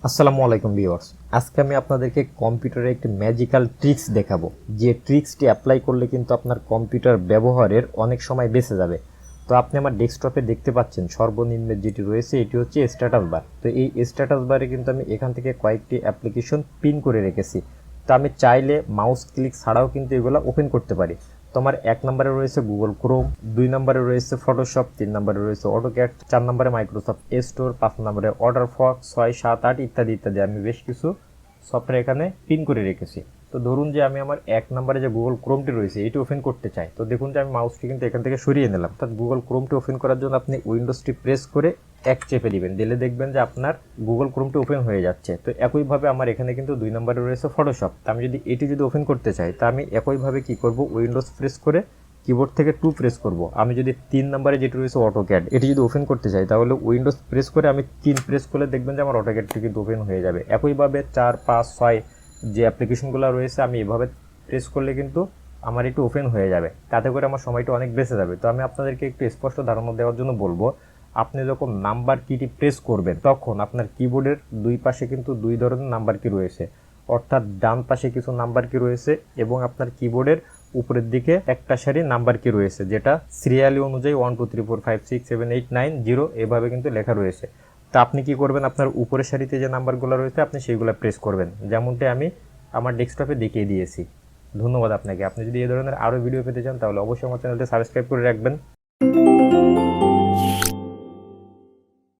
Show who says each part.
Speaker 1: আসসালামু আলাইকুম ভিউয়ার্স। আজকে আমি আপনাদেরকে কম্পিউটারে একটি ম্যাজিক্যাল ট্রিক্স দেখাবো, যে ট্রিক্সটি অ্যাপ্লাই করলে কিন্তু আপনার কম্পিউটার ব্যবহারের অনেক সময় বেঁচে যাবে। তো আপনি আমার ডেস্কটপে দেখতে পাচ্ছেন সর্বনিম্ন যেটি রয়েছে এটি হচ্ছে স্ট্যাটাস বার। তো এই স্ট্যাটাস বারে কিন্তু আমি এখান থেকে কয়েকটি অ্যাপ্লিকেশন পিন করে রেখেছি। তো আমি চাইলে মাউস ক্লিক ছাড়াও কিন্তু এগুলো ওপেন করতে পারি। তো আমার 1 নম্বরে রয়েছে গুগল ক্রোম, 2 নম্বরে রয়েছে ফটোশপ, 3 নম্বরে রয়েছে অটোক্যাড, 4 নম্বরে মাইক্রোসফট স্টোর, 5 নম্বরে অর্ডার ফক্স, 6, 7, 8 ইত্যাদি ইত্যাদি। আমি বেশ কিছু সফটওয়্যার এখানে পিন করে রেখেছি। তো ধরুন যে আমি আমার 1 নম্বরে যে গুগল ক্রোমটি রয়েছে এটি ওপেন করতে চাই। তো দেখুন যে আমি মাউসটি কিন্তু এখান থেকে সরিয়ে নিলাম। অর্থাৎ গুগল ক্রোমটি ওপেন করার জন্য আপনি উইন্ডোজটি প্রেস করে এক চেপে দিবেন, দিলে দেখবেন যে আপনার গুগল ক্রোমটি ওপেন হয়ে যাচ্ছে। তো একইভাবে আমার এখানে কিন্তু 2 নম্বরে রয়েছে ফটোশপ। তো আমি যদি এটি ওপেন করতে চাই, তা আমি একইভাবে কি করব, উইন্ডোজ প্রেস করে কিবোর্ড থেকে 2 প্রেস করব। আমি যদি 3 নম্বরে যেটি রয়েছে অটোক্যাড, এটি যদি ওপেন করতে চাই তাহলে উইন্ডোজ প্রেস করে আমি 3 প্রেস করলে দেখবেন যে আমার অটোক্যাডটি কিন্তু ওপেন হয়ে যাবে। একইভাবে 4, 5, 6 যে অ্যাপ্লিকেশনগুলো রয়েছে আমি এভাবে প্রেস করলে কিন্তু আমার একটু ওপেন হয়ে যাবে। তাতে করে আমার সময়টা অনেক বেঁচে যাবে। তো আমি আপনাদেরকে একটু স্পষ্ট ধারণা দেওয়ার জন্য বলবো, আপনি যখন নাম্বার কিটি প্রেস করবেন তখন আপনার কিবোর্ডের দুই পাশে কিন্তু দুই ধরনের নাম্বার কি রয়েছে। অর্থাৎ ডান পাশে কিছু নাম্বার কি রয়েছে এবং আপনার কিবোর্ডের উপরের দিকে একটা সারি নাম্বার কি রয়েছে, যেটা সিরিয়ালি অনুযায়ী 1 2 3 4 5 6 7 8 9 0 এভাবে কিন্তু লেখা রয়েছে। তো আপনি কি করবেন, আপনার উপরের সারিতে যে নাম্বারগুলো রয়েছে আপনি সেইগুলো প্রেস করবেন, যেমনটি আমি আমার ডেস্কটপে দেখিয়ে দিয়েছি। ধন্যবাদ আপনাকে। আপনি যদি এই ধরনের আরও ভিডিও পেতে চান তাহলে অবশ্যই আমার চ্যানেলটি সাবস্ক্রাইব করে রাখবেন।